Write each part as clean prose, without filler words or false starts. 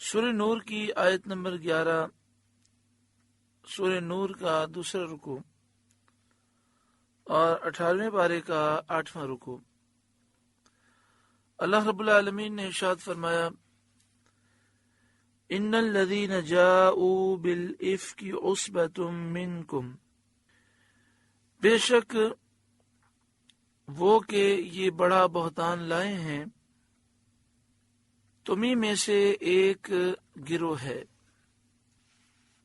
سورہ نور کی آیت نمبر 11، سورہ نور کا دوسرا رکوع اور 18ویں پارے کا 8واں رکوع۔ اللہ رب العالمین نے ارشاد فرمایا، ان الذین جاؤوا بالافک عصبۃ منکم، بے شک وہ کہ یہ بڑا بہتان لائے ہیں تمہیں میں سے ایک گروہ ہے۔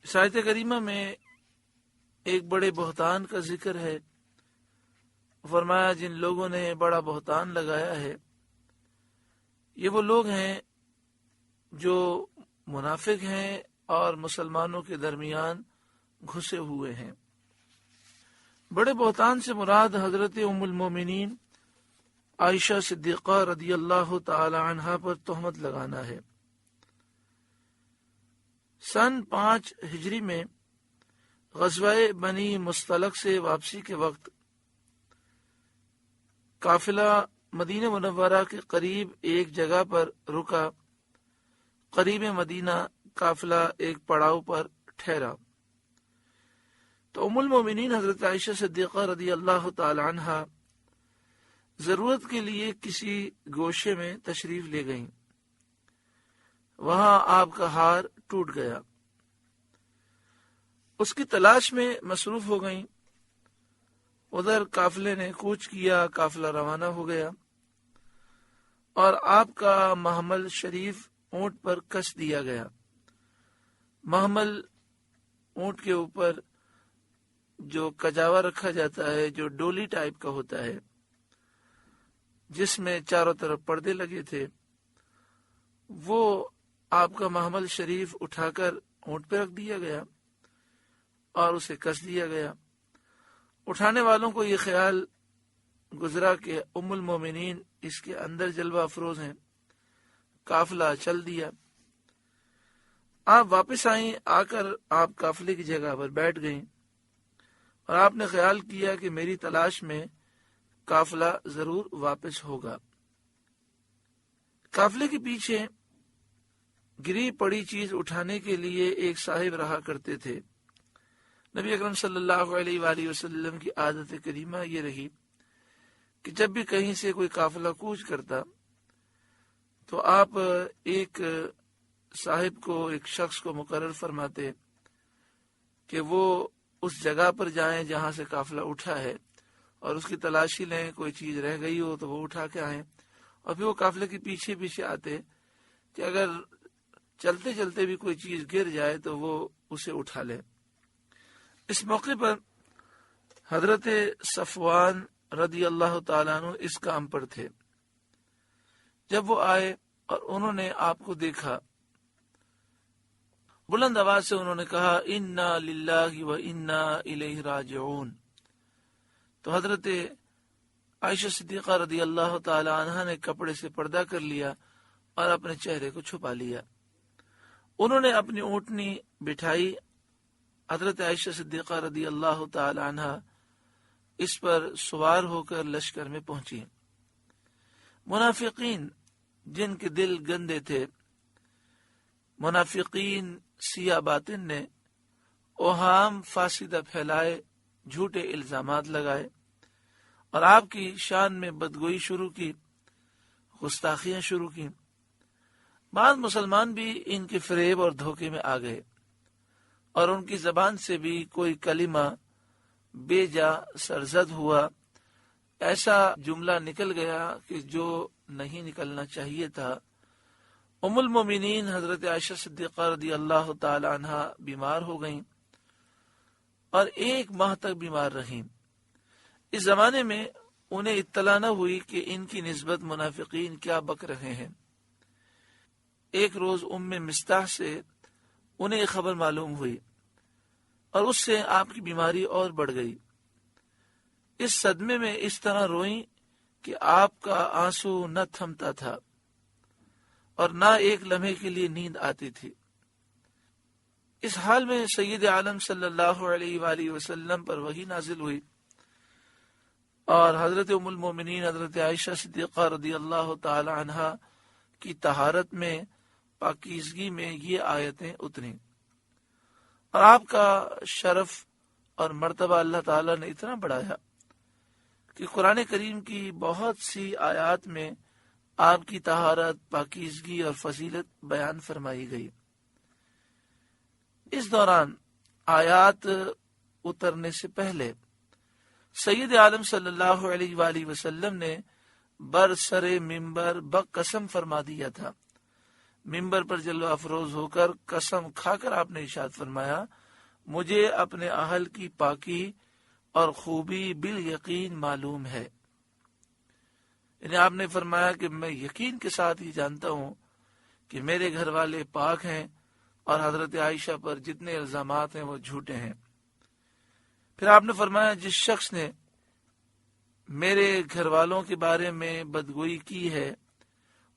اس آیت کریمہ میں ایک بڑے بہتان کا ذکر ہے۔ فرمایا جن لوگوں نے بڑا بہتان لگایا ہے یہ وہ لوگ ہیں جو منافق ہیں اور مسلمانوں کے درمیان گھسے ہوئے ہیں۔ بڑے بہتان سے مراد حضرت ام المومنین عائشہ صدیقہ رضی اللہ تعالی عنہا پر تہمت لگانا ہے۔ سن 5 ہجری میں غزوہ بنی مصطلق سے واپسی کے وقت قافلہ مدینہ منورہ کے قریب ایک جگہ پر رکا۔ قریب مدینہ قافلہ ایک پڑاؤ پر ٹھہرا تو ام المومنین حضرت عائشہ صدیقہ رضی اللہ تعالی عنہا ضرورت کے لیے کسی گوشے میں تشریف لے گئیں۔ وہاں آپ کا ہار ٹوٹ گیا، اس کی تلاش میں مصروف ہو گئیں۔ ادھر قافلے نے کوچ کیا، قافلہ روانہ ہو گیا اور آپ کا محمل شریف اونٹ پر کس دیا گیا۔ محمل اونٹ کے اوپر جو کجاوا رکھا جاتا ہے، جو ڈولی ٹائپ کا ہوتا ہے جس میں چاروں طرف پردے لگے تھے، وہ آپ کا محمل شریف اٹھا کر اونٹ پہ رکھ دیا گیا اور اسے کس دیا گیا۔ اٹھانے والوں کو یہ خیال گزرا کہ ام المومنین اس کے اندر جلوہ افروز ہیں۔ قافلہ چل دیا۔ آپ واپس آئیں، آ کر آپ قافلے کی جگہ پر بیٹھ گئیں اور آپ نے خیال کیا کہ میری تلاش میں قافلہ ضرور واپس ہوگا۔ قافلے کے پیچھے گری پڑی چیز اٹھانے کے لیے ایک صاحب رہا کرتے تھے۔ نبی اکرم صلی اللہ علیہ وآلہ وسلم کی عادت کریمہ یہ رہی کہ جب بھی کہیں سے کوئی قافلہ کوچ کرتا تو آپ ایک صاحب کو، ایک شخص کو مقرر فرماتے کہ وہ اس جگہ پر جائیں جہاں سے قافلہ اٹھا ہے اور اس کی تلاشی لیں، کوئی چیز رہ گئی ہو تو وہ اٹھا کے آئیں، اور پھر وہ قافلے کے پیچھے پیچھے آتے کہ اگر چلتے چلتے بھی کوئی چیز گر جائے تو وہ اسے اٹھا لے۔ اس موقع پر حضرت صفوان رضی اللہ تعالیٰ عنہ اس کام پر تھے۔ جب وہ آئے اور انہوں نے آپ کو دیکھا، بلند آواز سے انہوں نے کہا، انا للہ و انا الیہ راجعون۔ تو حضرت عائشہ صدیقہ رضی اللہ تعالی عنہا نے کپڑے سے پردہ کر لیا اور اپنے چہرے کو چھپا لیا۔ انہوں نے اپنی اونٹنی بٹھائی۔ حضرت عائشہ صدیقہ رضی اللہ تعالی عنہا اس پر سوار ہو کر لشکر میں پہنچی۔ منافقین جن کے دل گندے تھے، منافقین سیاہ باطن نے اوہام فاسدہ پھیلائے، جھوٹے الزامات لگائے اور آپ کی شان میں بدگوئی شروع کی، گستاخیاں شروع کی۔ بعض مسلمان بھی ان کے فریب اور دھوکے میں آ گئے اور ان کی زبان سے بھی کوئی کلمہ بے جا سرزد ہوا، ایسا جملہ نکل گیا کہ جو نہیں نکلنا چاہیے تھا۔ ام المومنین حضرت عائشہ صدیقہ رضی اللہ تعالی عنہا بیمار ہو گئیں اور 1 ماہ تک بیمار رہیں۔ اس زمانے میں انہیں اطلاع نہ ہوئی کہ ان کی نسبت منافقین کیا بک رہے ہیں۔ ایک روز ام مستح سے انہیں یہ خبر معلوم ہوئی اور اس سے آپ کی بیماری اور بڑھ گئی۔ اس صدمے میں اس طرح روئیں کہ آپ کا آنسو نہ تھمتا تھا اور نہ ایک لمحے کے لیے نیند آتی تھی۔ اس حال میں سید عالم صلی اللہ علیہ وآلہ وسلم پر وحی نازل ہوئی اور حضرت ام المومنین حضرت عائشہ صدیقہ رضی اللہ تعالی عنہا کی طہارت میں پاکیزگی میں یہ آیتیں اتری، اور آپ کا شرف اور مرتبہ اللہ تعالیٰ نے اتنا بڑھایا کہ قرآن کریم کی بہت سی آیات میں آپ کی طہارت، پاکیزگی اور فضیلت بیان فرمائی گئی۔ اس دوران آیات اترنے سے پہلے سید عالم صلی اللہ علیہ وآلہ وسلم نے برسر ممبر بقسم فرما دیا تھا۔ ممبر پر جلوہ افروز ہو کر قسم کھا کر آپ نے ارشاد فرمایا، مجھے اپنے اہل کی پاکی اور خوبی بالیقین معلوم ہے۔ یعنی آپ نے فرمایا کہ میں یقین کے ساتھ ہی جانتا ہوں کہ میرے گھر والے پاک ہیں اور حضرت عائشہ پر جتنے الزامات ہیں وہ جھوٹے ہیں۔ پھر آپ نے فرمایا، جس شخص نے میرے گھر والوں کے بارے میں بدگوئی کی ہے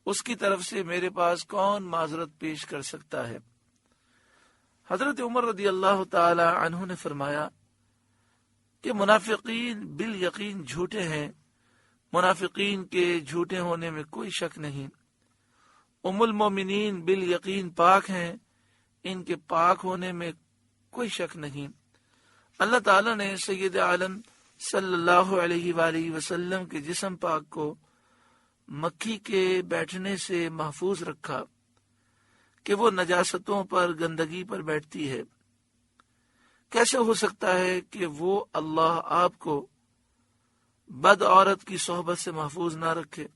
اس کی طرف سے میرے پاس کون معذرت پیش کر سکتا ہے؟ حضرت عمر رضی اللہ تعالی عنہ نے فرمایا کہ منافقین بالیقین جھوٹے ہیں، منافقین کے جھوٹے ہونے میں کوئی شک نہیں۔ ام المومنین بالیقین پاک ہیں، ان کے پاک ہونے میں کوئی شک نہیں۔ اللہ تعالیٰ نے سید عالم صلی اللہ علیہ وآلہ وسلم کے جسم پاک کو مکھی کے بیٹھنے سے محفوظ رکھا کہ وہ نجاستوں پر، گندگی پر بیٹھتی ہے۔ کیسے ہو سکتا ہے کہ وہ اللہ آپ کو بد عورت کی صحبت سے محفوظ نہ رکھے؟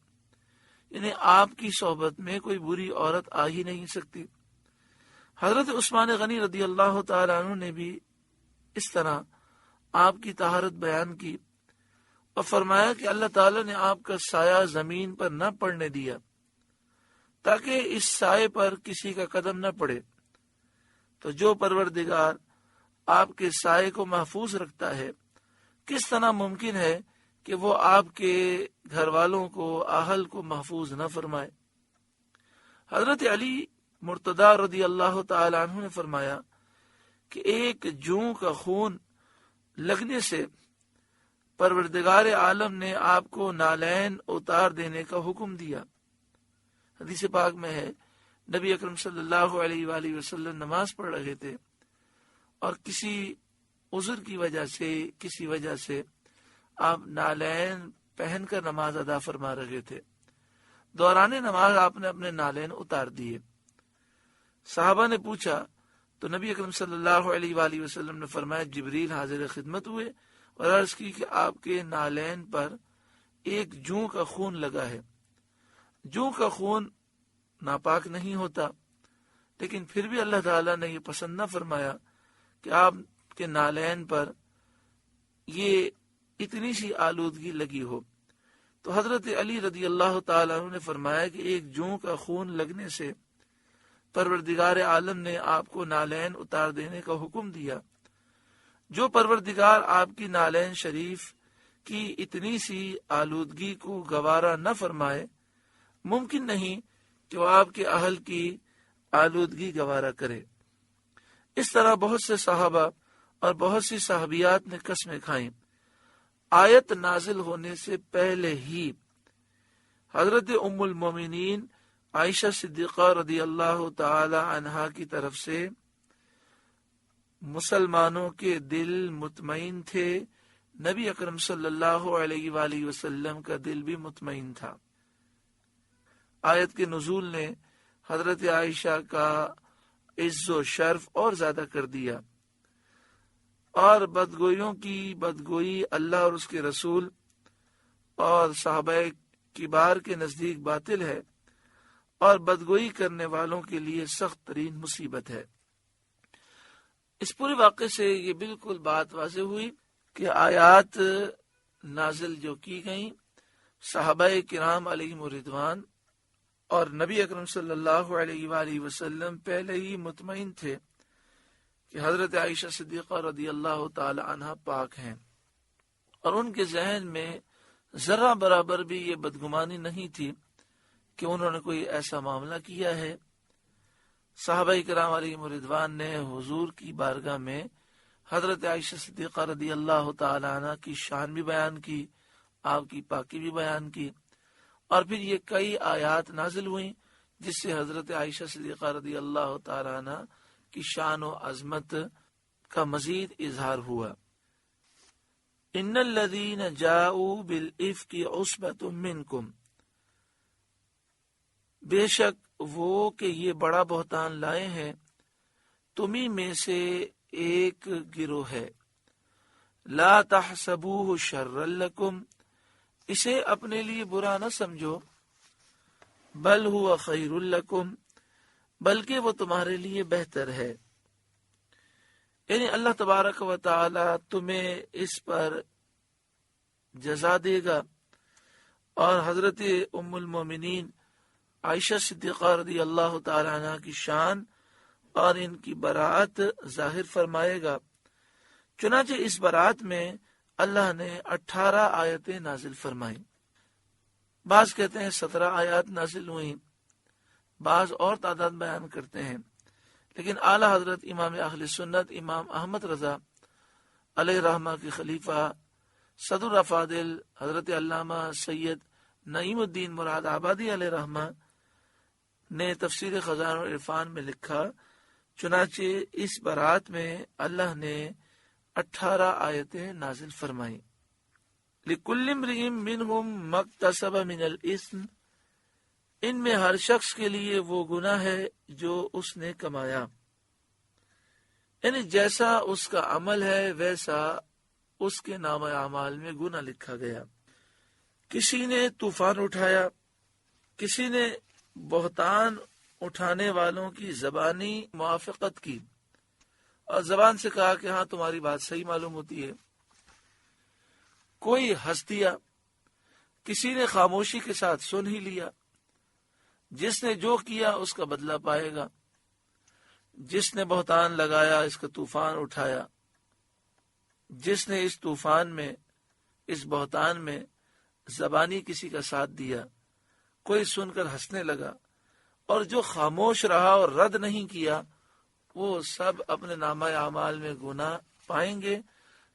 یعنی آپ کی صحبت میں کوئی بری عورت آ ہی نہیں سکتی۔ حضرت عثمان غنی رضی اللہ تعالیٰ عنہ نے بھی اس طرح آپ کی طہارت بیان کی اور فرمایا کہ اللہ تعالیٰ نے آپ کا سایہ زمین پر نہ پڑنے دیا تاکہ اس سائے پر کسی کا قدم نہ پڑے۔ تو جو پروردگار آپ کے سائے کو محفوظ رکھتا ہے، کس طرح ممکن ہے کہ وہ آپ کے گھر والوں کو، اہل کو محفوظ نہ فرمائے؟ حضرت علی مرتضی رضی اللہ تعالی عنہ نے فرمایا کہ ایک جوں کا خون لگنے سے پروردگار عالم نے آپ کو نالین اتار دینے کا حکم دیا۔ حدیث پاک میں ہے، نبی اکرم صلی اللہ علیہ وآلہ وسلم نماز پڑھ رہے تھے اور کسی عذر کی وجہ سے، کسی وجہ سے آپ نالین پہن کر نماز ادا فرما رہے تھے۔ دوران نماز آپ نے اپنے نالین اتار دیے۔ صحابہ نے پوچھا تو نبی اکرم صلی اللہ علیہ وآلہ وسلم نے فرمایا، جبریل حاضر خدمت ہوئے اور عرض کی کہ آپ کے نالین پر ایک جوں کا خون لگا ہے۔ جوں کا خون ناپاک نہیں ہوتا، لیکن پھر بھی اللہ تعالیٰ نے یہ پسند نہ فرمایا کہ آپ کے نالین پر یہ اتنی سی آلودگی لگی ہو۔ تو حضرت علی رضی اللہ تعالیٰ عنہ نے فرمایا کہ ایک جوں کا خون لگنے سے پروردگار عالم نے آپ کو نالین اتار دینے کا حکم دیا۔ جو پروردگار آپ کی نالین شریف کی اتنی سی آلودگی کو گوارا نہ فرمائے، ممکن نہیں کہ وہ آپ کے اہل کی آلودگی گوارا کرے۔ اس طرح بہت سے صحابہ اور بہت سی صحابیات نے قسمیں کھائیں۔ آیت نازل ہونے سے پہلے ہی حضرت ام المومنین عائشہ صدیقہ رضی اللہ تعالی عنہا کی طرف سے مسلمانوں کے دل مطمئن تھے، نبی اکرم صلی اللہ علیہ وآلہ وسلم کا دل بھی مطمئن تھا۔ آیت کے نزول نے حضرت عائشہ کا عز و شرف اور زیادہ کر دیا، اور بدگوئیوں کی بدگوئی اللہ اور اس کے رسول اور صحابہ کبار کے نزدیک باطل ہے، اور بدگوئی کرنے والوں کے لیے سخت ترین مصیبت ہے۔ اس پورے واقعے سے یہ بالکل بات واضح ہوئی کہ آیات نازل جو کی گئیں، صحابہ کرام علیہم رضوان اور نبی اکرم صلی اللہ علیہ وآلہ وسلم پہلے ہی مطمئن تھے کہ حضرت عائشہ صدیقہ رضی اللہ تعالی عنہ پاک ہیں، اور ان کے ذہن میں ذرہ برابر بھی یہ بدگمانی نہیں تھی کہ انہوں نے کوئی ایسا معاملہ کیا ہے۔ صحابہ کرام علیہم رضوان نے حضور کی بارگاہ میں حضرت عائشہ صدیقہ رضی اللہ تعالی عنہ کی شان بھی بیان کی، آپ کی پاکی بھی بیان کی، اور پھر یہ کئی آیات نازل ہوئیں جس سے حضرت عائشہ صدیقہ رضی اللہ تعالیٰ عنہ کی شان و عظمت کا مزید اظہار ہوا۔ ان الذین جاؤوا بالافک عصبۃ منکم، بے شک وہ کہ یہ بڑا بہتان لائے ہیں تمہیں میں سے ایک گروہ ہے، لا تحسبوہ شرا لکم، اسے اپنے لیے برا نہ سمجھو، بل ہوا خیر لکم، بلکہ وہ تمہارے لیے بہتر ہے، یعنی اللہ تبارک و تعالی تمہیں اس پر جزا دے گا۔ اور حضرت ام المومنین عائشہ صدیقہ رضی اللہ تعالی عنہ کی شان اور ان کی برات ظاہر فرمائے گا۔ چنانچہ اس برات میں اللہ نے 18 آیتیں نازل فرمائیں، بعض کہتے ہیں 17 آیات نازل ہوئیں، بعض اور تعداد بیان کرتے ہیں، لیکن اعلی حضرت امام اہل سنت امام احمد رضا علیہ رحمہ کے خلیفہ صدر افاضل حضرت علامہ سید نعیم الدین مراد آبادی علیہ رحمہ نے تفسیر خزانہ العرفان میں لکھا، چنانچہ اس برات میں اللہ نے 18 آیتیں نازل فرمائیں۔ لِكُلِّ امْرِئٍ مِّنْهُمْ مَا اكْتَسَبَ مِنَ الْإِثْمِ، ان میں ہر شخص کے لیے وہ گناہ ہے جو اس نے کمایا، یعنی جیسا اس کا عمل ہے ویسا اس کے نامہ اعمال میں گناہ لکھا گیا۔ کسی نے طوفان اٹھایا، کسی نے بہتان اٹھانے والوں کی زبانی موافقت کی اور زبان سے کہا کہ ہاں تمہاری بات صحیح معلوم ہوتی ہے، کوئی ہنس دیا، کسی نے خاموشی کے ساتھ سن ہی لیا۔ جس نے جو کیا اس کا بدلہ پائے گا، جس نے بہتان لگایا اس کا طوفان اٹھایا، جس نے اس طوفان میں اس بہتان میں زبانی کسی کا ساتھ دیا، کوئی سن کر ہنسنے لگا، اور جو خاموش رہا اور رد نہیں کیا، وہ سب اپنے نامہ اعمال میں گناہ پائیں گے۔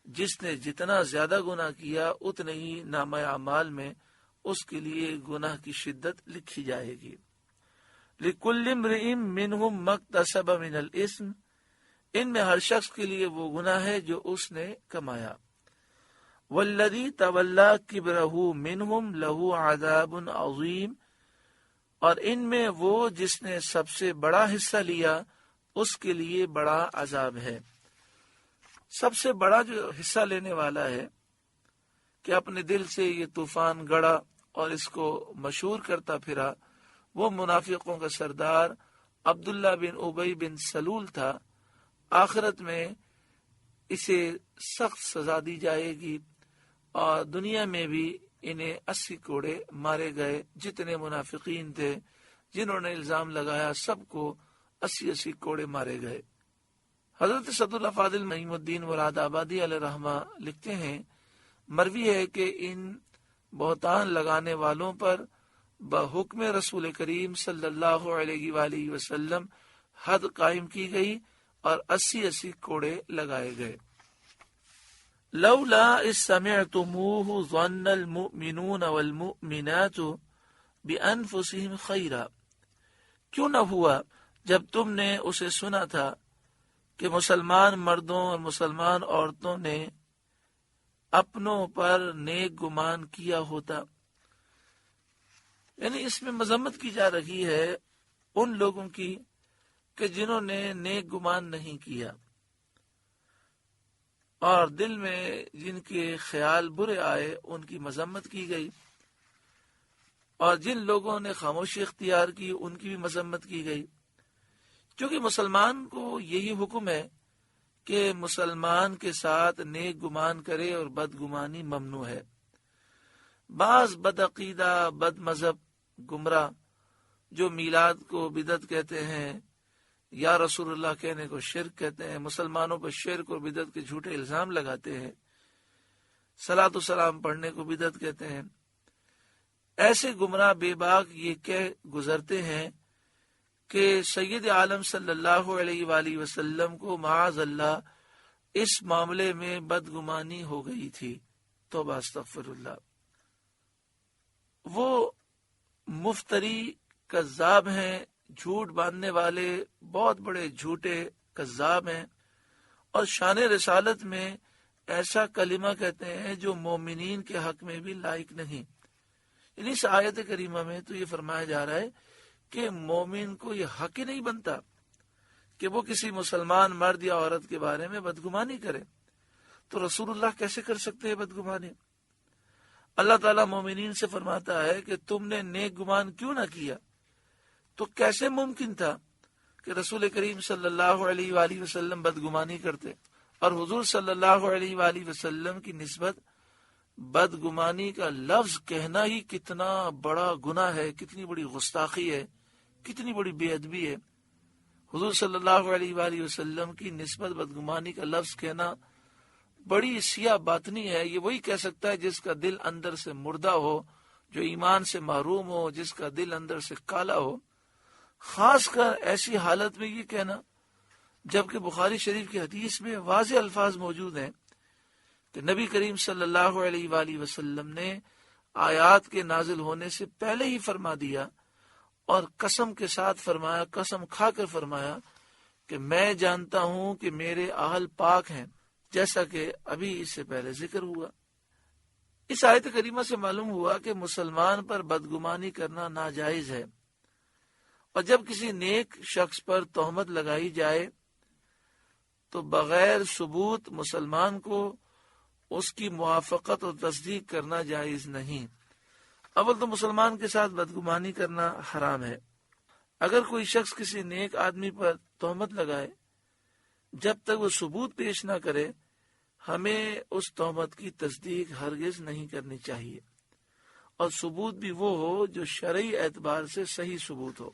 جس نے جتنا زیادہ گناہ کیا اتنے ہی نامہ اعمال میں اس کے لیے گناہ کی شدت لکھی جائے گی۔ لِكُلِّ امْرِئٍ مِّنْهُمْ مَا اكْتَسَبَ مِنَ الْإِثْمِ، ان میں ہر شخص کے لیے وہ گناہ ہے جو اس نے کمایا۔ وَالَّذِي تَوَلَّى كِبْرَهُ مِنْهُمْ لَهُ عَذَابٌ عَظِيمٌ، اور ان میں وہ جس نے سب سے بڑا حصہ لیا اس کے لیے بڑا عذاب ہے۔ سب سے بڑا جو حصہ لینے والا ہے کہ اپنے دل سے یہ طوفان گڑا اور اس کو مشہور کرتا پھرا، وہ منافقوں کا سردار عبداللہ بن ابی بن سلول تھا۔ آخرت میں اسے سخت سزا دی جائے گی، اور دنیا میں بھی انہیں 80 کوڑے مارے گئے۔ جتنے منافقین تھے جنہوں نے الزام لگایا سب کو 80 کوڑے مارے گئے۔ حضرت صدر الافاضل نعیم الدین مراد آبادی علیہ رحمہ لکھتے ہیں، مروی ہے کہ ان بہتان لگانے والوں پر بحکم رسول کریم صلی اللہ علیہ وآلہ وسلم حد قائم کی گئی اور 80 کوڑے لگائے گئے۔ لولا اذ سمعتموه ظن المؤمنون والمؤمنات بانفسهم خیرا، کیوں نہ ہوا جب تم نے اسے سنا تھا کہ مسلمان مردوں اور مسلمان عورتوں نے اپنوں پر نیک گمان کیا ہوتا، یعنی اس میں مذمت کی جا رہی ہے ان لوگوں کی کہ جنہوں نے نیک گمان نہیں کیا اور دل میں جن کے خیال برے آئے ان کی مذمت کی گئی، اور جن لوگوں نے خاموشی اختیار کی ان کی بھی مذمت کی گئی، کیونکہ مسلمان کو یہی حکم ہے کہ مسلمان کے ساتھ نیک گمان کرے اور بدگمانی ممنوع ہے۔ بعض بدعقیدہ بد مذہب گمراہ جو میلاد کو بدعت کہتے ہیں، یا رسول اللہ کہنے کو شرک کہتے ہیں، مسلمانوں پر شرک اور بدعت کے جھوٹے الزام لگاتے ہیں، صلاۃ و سلام پڑھنے کو بدعت کہتے ہیں، ایسے گمراہ بے باک یہ کہہ گزرتے ہیں کہ سید عالم صلی اللہ علیہ وآلہ وسلم کو معاذ اللہ اس معاملے میں بدگمانی ہو گئی تھی۔ توبہ استغفر اللہ۔ وہ مفتری کذاب ہیں، جھوٹ باندھنے والے بہت بڑے جھوٹے کذاب ہیں، اور شان رسالت میں ایسا کلمہ کہتے ہیں جو مومنین کے حق میں بھی لائق نہیں۔ یعنی اس آیت کریمہ میں تو یہ فرمایا جا رہا ہے کہ مومن کو یہ حق ہی نہیں بنتا کہ وہ کسی مسلمان مرد یا عورت کے بارے میں بدگمانی کرے۔ تو رسول اللہ کیسے کر سکتے ہیں بدگمانی؟ اللہ تعالیٰ مومنین سے فرماتا ہے کہ تم نے نیک گمان کیوں نہ کیا؟ تو کیسے ممکن تھا کہ رسول کریم صلی اللہ علیہ وآلہ وسلم بدگمانی کرتے؟ اور حضور صلی اللہ علیہ وآلہ وسلم کی نسبت بدگمانی کا لفظ کہنا ہی کتنا بڑا گناہ ہے، کتنی بڑی گستاخی ہے، کتنی بڑی بے ادبی ہے۔ حضور صلی اللہ علیہ وآلہ وسلم کی نسبت بدگمانی کا لفظ کہنا بڑی سیاہ باطنی ہے۔ یہ وہی کہہ سکتا ہے جس کا دل اندر سے مردہ ہو، جو ایمان سے محروم ہو، جس کا دل اندر سے کالا ہو، خاص کر ایسی حالت میں یہ کہنا جبکہ بخاری شریف کی حدیث میں واضح الفاظ موجود ہیں کہ نبی کریم صلی اللہ علیہ وآلہ وسلم نے آیات کے نازل ہونے سے پہلے ہی فرما دیا اور قسم کے ساتھ فرمایا، قسم کھا کر فرمایا کہ میں جانتا ہوں کہ میرے اہل پاک ہیں، جیسا کہ ابھی اس سے پہلے ذکر ہوا۔ اس آیت کریمہ سے معلوم ہوا کہ مسلمان پر بدگمانی کرنا ناجائز ہے، اور جب کسی نیک شخص پر تہمت لگائی جائے تو بغیر ثبوت مسلمان کو اس کی موافقت اور تصدیق کرنا جائز نہیں۔ اول تو مسلمان کے ساتھ بدگمانی کرنا حرام ہے۔ اگر کوئی شخص کسی نیک آدمی پر تہمت لگائے، جب تک وہ ثبوت پیش نہ کرے ہمیں اس تہمت کی تصدیق ہرگز نہیں کرنی چاہیے، اور ثبوت بھی وہ ہو جو شرعی اعتبار سے صحیح ثبوت ہو۔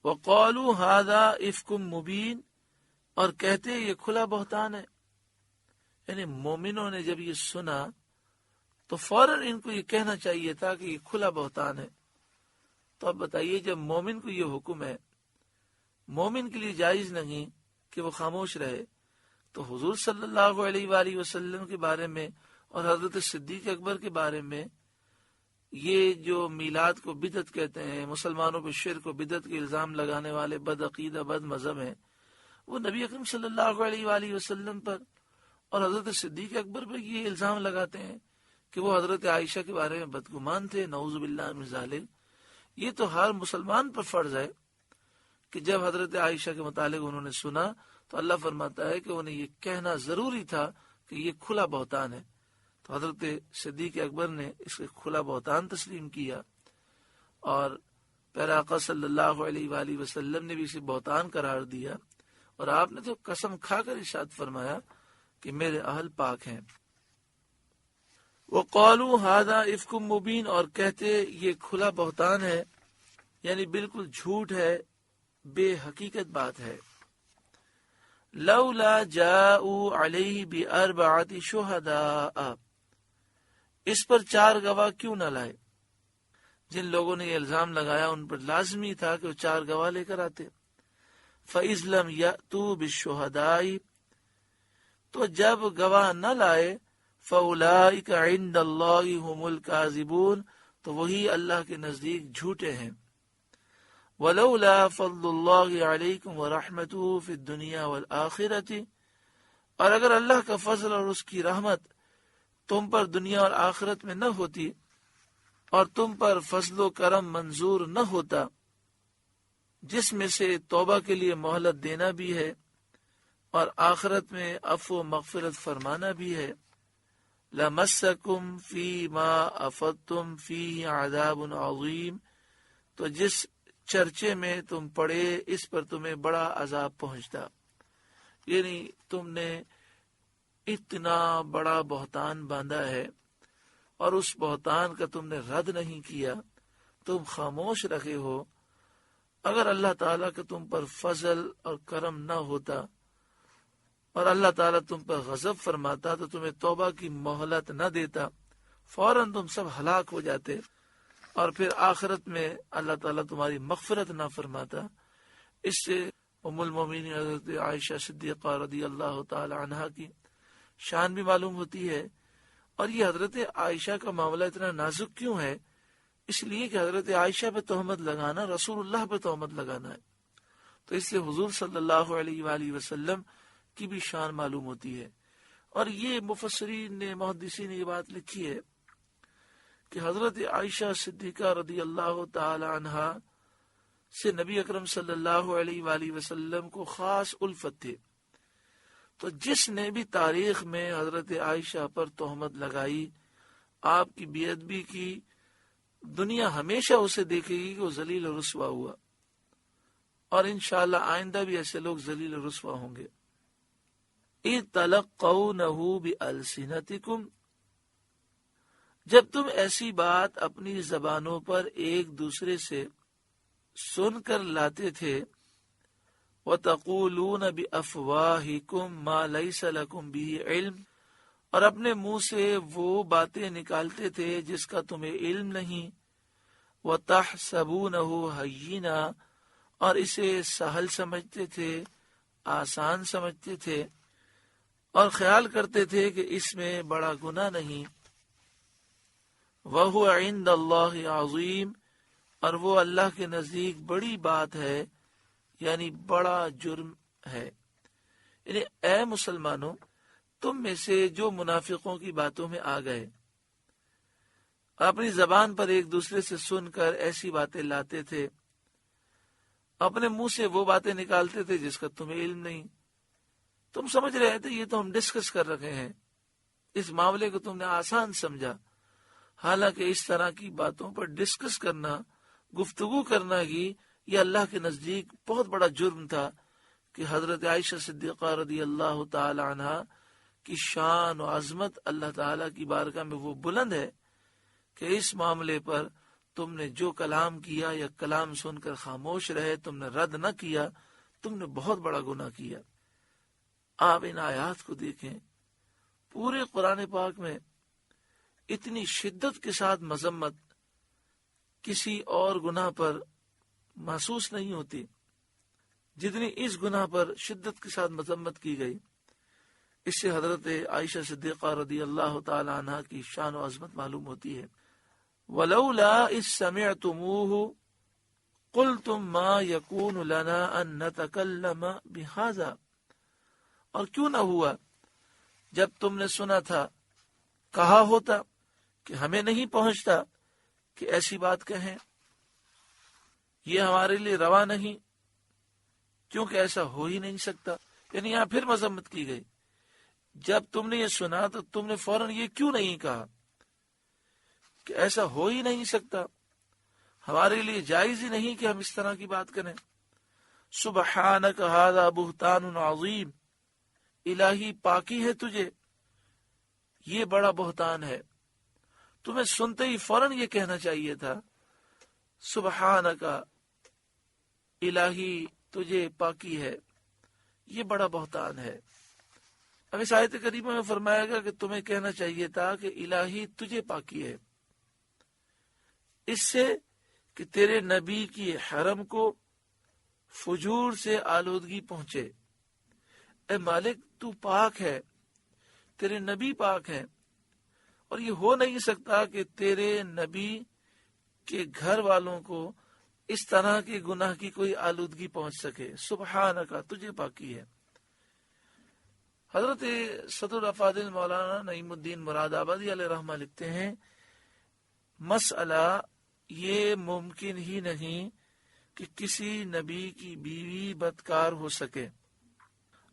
وَقَالُوا هَذَا إِفْكٌ مُبِينٌ، اور کہتے یہ کھلا بہتان ہے۔ یعنی مومنوں نے جب یہ سنا تو فوراً ان کو یہ کہنا چاہیے تھا کہ یہ کھلا بہتان ہے۔ تو اب بتائیے، جب مومن کو یہ حکم ہے، مومن کے لیے جائز نہیں کہ وہ خاموش رہے، تو حضور صلی اللہ علیہ وآلہ وسلم کے بارے میں اور حضرت صدیق اکبر کے بارے میں یہ جو میلاد کو بدعت کہتے ہیں، مسلمانوں پہ شرک و بدعت کے الزام لگانے والے بد عقیدہ بد مذہب ہیں، وہ نبی اکرم صلی اللہ علیہ وآلہ وسلم پر اور حضرت صدیق اکبر پر یہ الزام لگاتے ہیں کہ وہ حضرت عائشہ کے بارے میں بدگمان تھے، نعوذ باللہ من ذالک۔ یہ تو ہر مسلمان پر فرض ہے کہ جب حضرت عائشہ کے متعلق انہوں نے سنا تو اللہ فرماتا ہے کہ انہیں یہ کہنا ضروری تھا کہ یہ کھلا بہتان ہے۔ تو حضرت صدیق اکبر نے اس کے کھلا بہتان تسلیم کیا، اور پیارے آقا صلی اللہ علیہ وآلہ وسلم نے بھی اسے بہتان قرار دیا، اور آپ نے تو قسم کھا کر ارشاد فرمایا کہ میرے اہل پاک ہیں۔ وَقَالُوا هَذَا إِفْكٌ مُبِينٌ، اور کہتے یہ کھلا بہتان ہے، یعنی بالکل جھوٹ ہے، بے حقیقت بات ہے۔ لَوْلَا جَاءُوا عَلَيْهِ بِأَرْبَعَةِ شُهَدَاءَ، اس پر 4 گواہ کیوں نہ لائے؟ جن لوگوں نے یہ الزام لگایا ان پر لازمی تھا کہ وہ 4 گواہ لے کر آتے۔ فَإِذْ لَمْ يَأْتُوا بِالشُّهَدَاءِ، تو جب گواہ نہ لائے، فَأُولَئِكَ عِندَ اللَّهِ هُمُ الْكَاذِبُونَ، تو وہی اللہ کے نزدیک جھوٹے ہیں۔ وَلَوْلَا فَضْلُ اللَّهِ عَلَيْكُمْ وَرَحْمَتُهُ فِي الدُّنْيَا وَالْآخِرَةِ، اور اگر اللہ کا فضل اور اس کی رحمت تم پر دنیا اور آخرت میں نہ ہوتی، اور تم پر فضل و کرم منظور نہ ہوتا، جس میں سے توبہ کے لیے مہلت دینا بھی ہے اور آخرت میں عفو و مغفرت فرمانا بھی ہے، لَمَسَّكُمْ فِي مَا أَفَضْتُمْ فِيهِ عَذَابٌ عَظِيمٌ، تو جس چرچے میں تم پڑے اس پر تمہیں بڑا عذاب پہنچتا۔ یعنی تم نے اتنا بڑا بہتان باندھا ہے اور اس بہتان کا تم نے رد نہیں کیا، تم خاموش رکھے ہو۔ اگر اللہ تعالیٰ کا تم پر فضل اور کرم نہ ہوتا اور اللہ تعالیٰ تم پر غضب فرماتا تو تمہیں توبہ کی مہلت نہ دیتا، فوراً تم سب ہلاک ہو جاتے، اور پھر آخرت میں اللہ تعالیٰ تمہاری مغفرت نہ فرماتا۔ اس سے ام المومنین حضرت عائشہ صدیقہ رضی اللہ تعالی عنہا کی شان بھی معلوم ہوتی ہے۔ اور یہ حضرت عائشہ کا معاملہ اتنا نازک کیوں ہے اس لیے کہ حضرت عائشہ پہ تہمت لگانا رسول اللہ پہ تہمت لگانا ہے، تو اس سے حضور صلی اللہ علیہ وآلہ وسلم کی بھی شان معلوم ہوتی ہے۔ اور یہ مفسرین نے، محدثین نے یہ بات لکھی ہے کہ حضرت عائشہ صدیقہ رضی اللہ تعالی عنہا سے نبی اکرم صلی اللہ علیہ وآلہ وسلم کو خاص الفت تھے، تو جس نے بھی تاریخ میں حضرت عائشہ پر تہمت لگائی، آپ کی بے ادبی کی، دنیا ہمیشہ اسے دیکھے گی کہ وہ ذلیل و رسوا ہوا، اور انشاءاللہ آئندہ بھی ایسے لوگ ذلیل و رسوا ہوں گے۔ اِتَلَقَّوْنَهُ بِأَلْسِنَتِكُمْ، جب تم ایسی بات اپنی زبانوں پر ایک دوسرے سے سن کر لاتے تھے، وَتَقُولُونَ بِأَفْوَاهِكُمْ مَا لَيْسَ لَكُمْ بِهِ علم، اور اپنے منہ سے وہ باتیں نکالتے تھے جس کا تمہیں علم نہیں، وَتَحْسَبُونَهُ هَيِّنًا، اور اسے سہل سمجھتے تھے، آسان سمجھتے تھے، اور خیال کرتے تھے کہ اس میں بڑا گناہ نہیں، وَهُوَ عِندَ اللَّهِ عَظِيمٌ، اور وہ اللہ کے نزدیک بڑی بات ہے، یعنی بڑا جرم ہے۔ یعنی اے مسلمانوں، تم میں سے جو منافقوں کی باتوں میں آ گئے، اپنی زبان پر ایک دوسرے سے سن کر ایسی باتیں لاتے تھے، اپنے منہ سے وہ باتیں نکالتے تھے جس کا تمہیں علم نہیں، تم سمجھ رہے تھے یہ تو ہم ڈسکس کر رکھے ہیں، اس معاملے کو تم نے آسان سمجھا، حالانکہ اس طرح کی باتوں پر ڈسکس کرنا، گفتگو کرنا ہی یہ اللہ کے نزدیک بہت بڑا جرم تھا، کہ حضرت عائشہ صدیقہ رضی اللہ تعالی عنہ کی شان و عظمت اللہ تعالی کی بارگاہ میں وہ بلند ہے کہ اس معاملے پر تم نے جو کلام کیا یا کلام سن کر خاموش رہے، تم نے رد نہ کیا، تم نے بہت بڑا گناہ کیا۔ آپ ان آیات کو دیکھیں، پورے قرآن پاک میں اتنی شدت کے ساتھ مذمت کسی اور گناہ پر محسوس نہیں ہوتی جتنی اس گناہ پر شدت کے ساتھ مذمت کی گئی۔ اس سے حضرت عائشہ صدیقہ رضی اللہ تعالی عنہ کی شان و عظمت معلوم ہوتی ہے۔ وَلَوْلَا إِذْ سَمِعْتُمُوهُ قُلْتُمْ مَا يَكُونُ لَنَا أَن نَّتَكَلَّمَ بِهَذَا، اور کیوں نہ ہوا جب تم نے سنا تھا، کہا ہوتا کہ ہمیں نہیں پہنچتا کہ ایسی بات کہیں، یہ ہمارے لیے روا نہیں، کیونکہ ایسا ہو ہی نہیں سکتا۔ یعنی یہاں پھر مذمت کی گئی، جب تم نے یہ سنا تو تم نے فوراً یہ کیوں نہیں کہا کہ ایسا ہو ہی نہیں سکتا، ہمارے لیے جائز ہی نہیں کہ ہم اس طرح کی بات کریں۔ سبحانک ھذا بہتان عظیم، الہی پاکی ہے تجھے، یہ بڑا بہتان ہے۔ تمہیں سنتے ہی فوراً یہ کہنا چاہیے تھا، سبحانک، الہی تجھے پاکی ہے، یہ بڑا بہتان ہے۔ اب اس آیت کریمہ میں فرمایا گا کہ تمہیں کہنا چاہیے تھا کہ الہی تجھے پاکی ہے، اس سے کہ تیرے نبی کی حرم کو فجور سے آلودگی پہنچے۔ اے مالک، تو پاک ہے، تیرے نبی پاک ہیں، اور یہ ہو نہیں سکتا کہ تیرے نبی کے گھر والوں کو اس طرح کے گناہ کی کوئی آلودگی پہنچ سکے۔ سبحانک، تجھے پاکی ہے۔ حضرت صدر افاضل مولانا نعیم الدین مراد آبادی علیہ رحمہ لکھتے ہیں، مسئلہ یہ ممکن ہی نہیں کہ کسی نبی کی بیوی بدکار ہو سکے،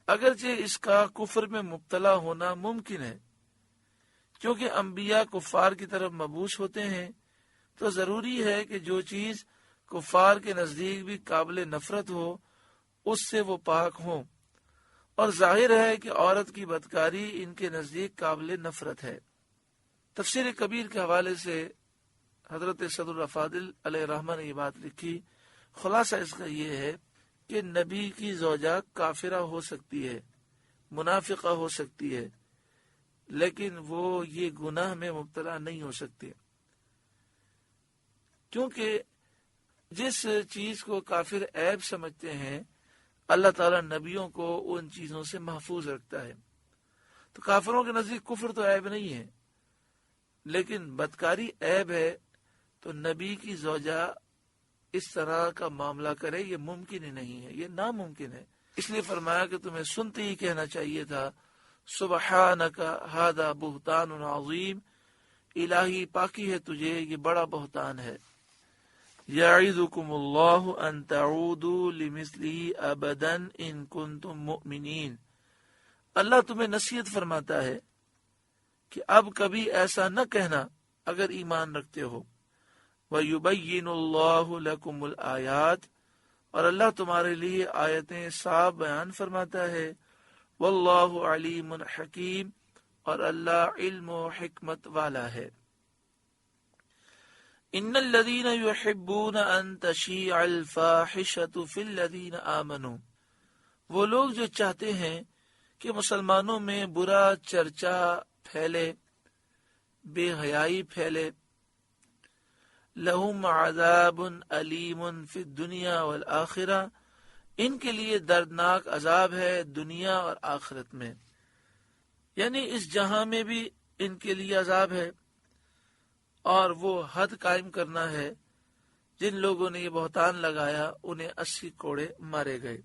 اگرچہ اس کا کفر میں مبتلا ہونا ممکن ہے، کیونکہ انبیاء کفار کی طرف مبعوث ہوتے ہیں، تو ضروری ہے کہ جو چیز کفار کے نزدیک بھی قابل نفرت ہو، اس سے وہ پاک ہوں، اور ظاہر ہے کہ عورت کی بدکاری ان کے نزدیک قابل نفرت ہے۔ تفسیر کبیر کے حوالے سے حضرت صدر افاضل علیہ رحمہ نے یہ بات لکھی، خلاصہ اس کا یہ ہے کہ نبی کی زوجہ کافرہ ہو سکتی ہے، منافقہ ہو سکتی ہے، لیکن وہ یہ گناہ میں مبتلا نہیں ہو سکتے، کیونکہ جس چیز کو کافر عیب سمجھتے ہیں، اللہ تعالیٰ نبیوں کو ان چیزوں سے محفوظ رکھتا ہے۔ تو کافروں کے نزدیک کفر تو عیب نہیں ہے، لیکن بدکاری عیب ہے، تو نبی کی زوجہ اس طرح کا معاملہ کرے یہ ممکن ہی نہیں ہے، یہ ناممکن ہے۔ اس لیے فرمایا کہ تمہیں سنتے ہی کہنا چاہیے تھا سبحانک ھذا بہتان عظیم، الہی پاکی ہے تجھے، یہ بڑا بہتان ہے۔ یعظکم اللہ ان تعودوا لمثلہ ابدا ان کنتم مؤمنین، اللہ تمہیں نصیحت فرماتا ہے کہ اب کبھی ایسا نہ کہنا اگر ایمان رکھتے ہو۔ وَيُبَيِّنُ اللَّهُ لَكُمُ الْآيَاتِ، اور اللہ تمہارے لیے آیتیں صاف بیان فرماتا ہے۔ وَاللَّهُ عَلِيمٌ حَكِيمٌ، اور اللہ علم و حکمت والا ہے۔ إِنَّ الَّذِينَ يُحِبُّونَ أَن تَشِيعَ الْفَاحِشَةُ فِي الَّذِينَ آمَنُوا، وہ لوگ جو چاہتے ہیں کہ مسلمانوں میں برا چرچا پھیلے، بے حیائی پھیلے، لہم عذاب علیم فی الدنیا والآخرہ، ان کے لیے دردناک عذاب ہے دنیا اور آخرت میں، یعنی اس جہاں میں بھی ان کے لیے عذاب ہے، اور وہ حد قائم کرنا ہے۔ جن لوگوں نے یہ بہتان لگایا انہیں 80 کوڑے مارے گئے،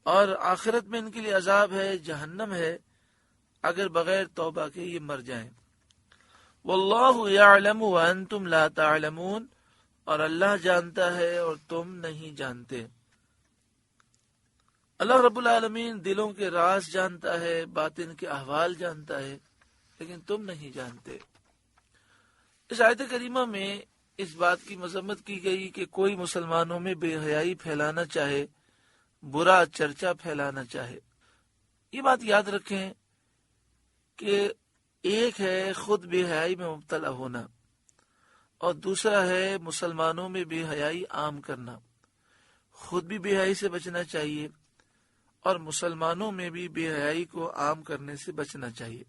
اور آخرت میں ان کے لیے عذاب ہے، جہنم ہے، اگر بغیر توبہ کے یہ مر جائیں۔ واللہ یعلم وانتم لا تعلمون، اور اللہ جانتا ہے اور تم نہیں جانتے۔ اللہ رب العالمین دلوں کے راز جانتا ہے، باطن کے احوال جانتا ہے، لیکن تم نہیں جانتے۔ اس آیت کریمہ میں اس بات کی مذمت کی گئی کہ کوئی مسلمانوں میں بے حیائی پھیلانا چاہے، برا چرچا پھیلانا چاہے۔ یہ بات یاد رکھیں کہ ایک ہے خود بے حیائی میں مبتلا ہونا، اور دوسرا ہے مسلمانوں میں بے حیائی عام کرنا۔ خود بھی بے حیائی سے بچنا چاہیے، اور مسلمانوں میں بھی بے حیائی کو عام کرنے سے بچنا چاہیے۔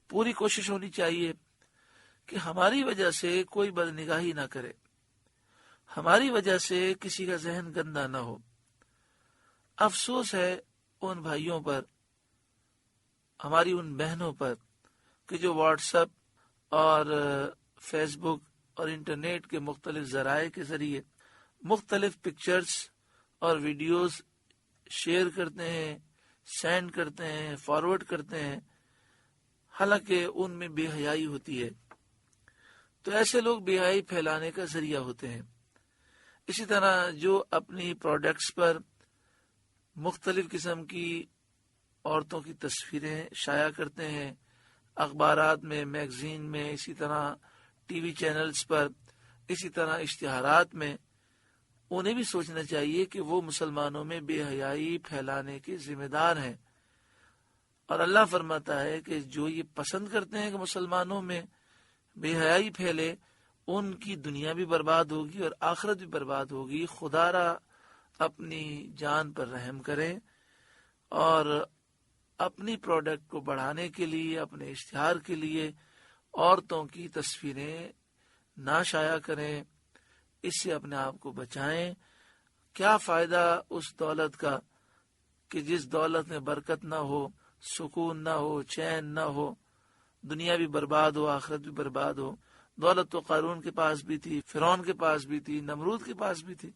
پوری کوشش ہونی چاہیے کہ ہماری وجہ سے کوئی بدنگاہی نہ کرے، ہماری وجہ سے کسی کا ذہن گندا نہ ہو۔ افسوس ہے ان بھائیوں پر، ہماری ان بہنوں پر کہ جو واٹس ایپ اور فیس بک اور انٹرنیٹ کے مختلف ذرائع کے ذریعے مختلف پکچرز اور ویڈیوز شیئر کرتے ہیں، سینڈ کرتے ہیں، فارورڈ کرتے ہیں، حالانکہ ان میں بے حیائی ہوتی ہے۔ تو ایسے لوگ بے حیائی پھیلانے کا ذریعہ ہوتے ہیں۔ اسی طرح جو اپنی پروڈکٹس پر مختلف قسم کی عورتوں کی تصویریں شائع کرتے ہیں، اخبارات میں، میگزین میں، اسی طرح ٹی وی چینلز پر، اسی طرح اشتہارات میں، انہیں بھی سوچنا چاہیے کہ وہ مسلمانوں میں بے حیائی پھیلانے کے ذمہ دار ہیں۔ اور اللہ فرماتا ہے کہ جو یہ پسند کرتے ہیں کہ مسلمانوں میں بے حیائی پھیلے، ان کی دنیا بھی برباد ہوگی اور آخرت بھی برباد ہوگی۔ خدا را اپنی جان پر رحم کریں، اور اپنی پروڈکٹ کو بڑھانے کے لیے، اپنے اشتہار کے لیے عورتوں کی تصویریں نہ شائع کریں، اس سے اپنے آپ کو بچائیں۔ کیا فائدہ اس دولت کا کہ جس دولت میں برکت نہ ہو، سکون نہ ہو، چین نہ ہو، دنیا بھی برباد ہو، آخرت بھی برباد ہو۔ دولت تو قارون کے پاس بھی تھی، فرعون کے پاس بھی تھی، نمرود کے پاس بھی تھی۔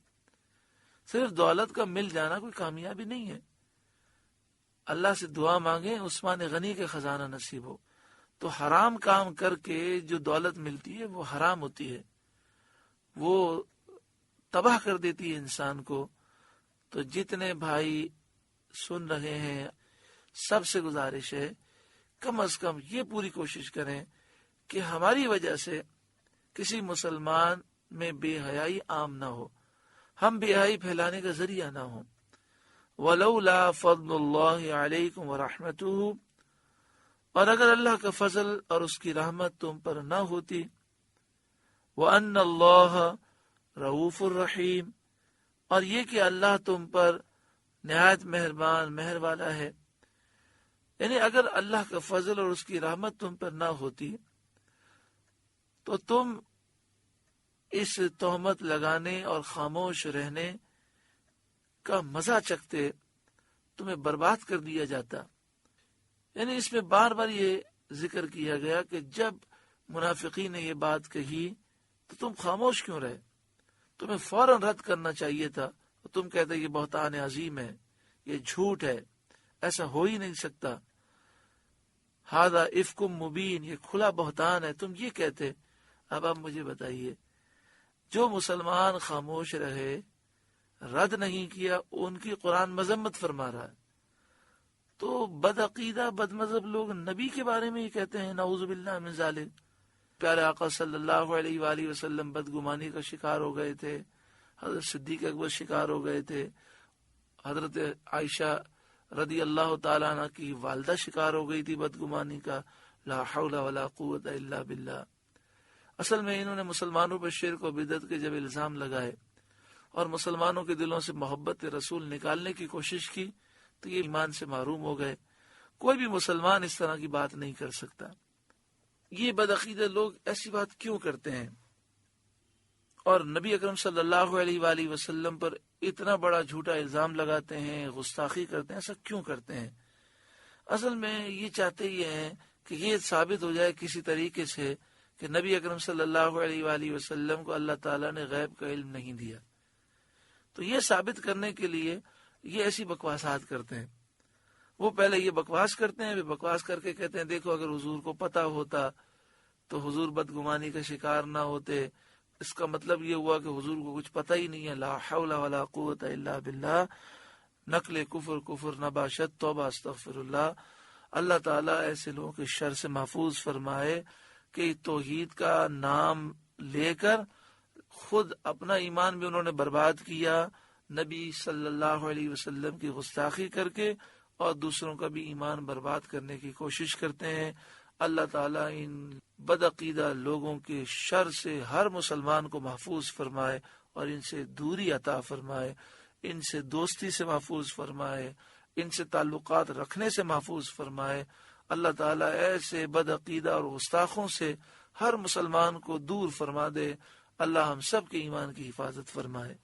صرف دولت کا مل جانا کوئی کامیابی نہیں ہے۔ اللہ سے دعا مانگیں عثمان غنی کے خزانہ نصیب ہو۔ تو حرام کام کر کے جو دولت ملتی ہے وہ حرام ہوتی ہے، وہ تباہ کر دیتی ہے انسان کو۔ تو جتنے بھائی سن رہے ہیں، سب سے گزارش ہے کم از کم یہ پوری کوشش کریں کہ ہماری وجہ سے کسی مسلمان میں بے حیائی عام نہ ہو، ہم بے حیائی پھیلانے کا ذریعہ نہ ہوں۔ وَلَوْلَا فَضْلُ اللَّهِ عَلَيْكُمْ وَرَحْمَتُهُ، اور اگر اللہ کا فضل اور اس کی رحمت تم پر نہ ہوتی، وَأَنَّ اللَّهَ رَؤُوفٌ الرحیم، اور یہ کہ اللہ تم پر نہایت مہربان مہر والا ہے، یعنی اگر اللہ کا فضل اور اس کی رحمت تم پر نہ ہوتی تو تم اس تہمت لگانے اور خاموش رہنے کا مزہ چکھتے، تمہیں برباد کر دیا جاتا۔ یعنی اس میں بار بار یہ ذکر کیا گیا کہ جب منافقین نے یہ بات کہی تو تم خاموش کیوں رہے؟ تمہیں فوراً رد کرنا چاہیے تھا. تم کہتے یہ بہتان عظیم ہے، یہ جھوٹ ہے، ایسا ہو ہی نہیں سکتا. ھذا افک مبین، یہ کھلا بہتان ہے، تم یہ کہتے. اب آپ مجھے بتائیے، جو مسلمان خاموش رہے، رد نہیں کیا، ان کی قرآن مذمت فرما رہا ہے. تو بدعقیدہ بد مذہب لوگ نبی کے بارے میں یہ کہتے ہیں نعوذ باللہ من ذالک. پیارے آقا صلی اللہ علیہ وآلہ وسلم بدگمانی کا شکار ہو گئے تھے، حضرت صدیق اکبر شکار ہو گئے تھے، حضرت عائشہ رضی اللہ تعالیٰ عنہ کی والدہ شکار ہو گئی تھی بدگمانی کا. لا حول ولا قوت الا باللہ. اصل میں انہوں نے مسلمانوں پر شرک و بدعت کے جب الزام لگائے اور مسلمانوں کے دلوں سے محبت رسول نکالنے کی کوشش کی تو یہ ایمان سے محروم ہو گئے. کوئی بھی مسلمان اس طرح کی بات نہیں کر سکتا. یہ بدعقیدہ لوگ ایسی بات کیوں کرتے ہیں اور نبی اکرم صلی اللہ علیہ وآلہ وسلم پر اتنا بڑا جھوٹا الزام لگاتے ہیں، گستاخی کرتے ہیں؟ ایسا کیوں کرتے ہیں؟ اصل میں یہ چاہتے یہ ہیں کہ یہ ثابت ہو جائے کسی طریقے سے کہ نبی اکرم صلی اللہ علیہ وآلہ وسلم کو اللہ تعالیٰ نے غیب کا علم نہیں دیا. تو یہ ثابت کرنے کے لیے یہ ایسی بکواسات کرتے ہیں. وہ پہلے یہ بکواس کرتے ہیں، بکواس کر کے کہتے ہیں دیکھو اگر حضور کو پتا ہوتا تو حضور بدگمانی کا شکار نہ ہوتے. اس کا مطلب یہ ہوا کہ حضور کو کچھ پتہ ہی نہیں ہے. لا حول ولا قوت الا باللہ. نقل کفر نباشت توبہ استغفر اللہ. اللہ تعالیٰ ایسے لوگوں کے شر سے محفوظ فرمائے کہ توحید کا نام لے کر خود اپنا ایمان بھی انہوں نے برباد کیا، نبی صلی اللہ علیہ وسلم کی گستاخی کر کے، اور دوسروں کا بھی ایمان برباد کرنے کی کوشش کرتے ہیں. اللہ تعالیٰ ان بدعقیدہ لوگوں کے شر سے ہر مسلمان کو محفوظ فرمائے اور ان سے دوری عطا فرمائے، ان سے دوستی سے محفوظ فرمائے، ان سے تعلقات رکھنے سے محفوظ فرمائے. اللہ تعالیٰ ایسے بدعقیدہ اور گستاخوں سے ہر مسلمان کو دور فرما دے. اللہ ہم سب کے ایمان کی حفاظت فرمائے.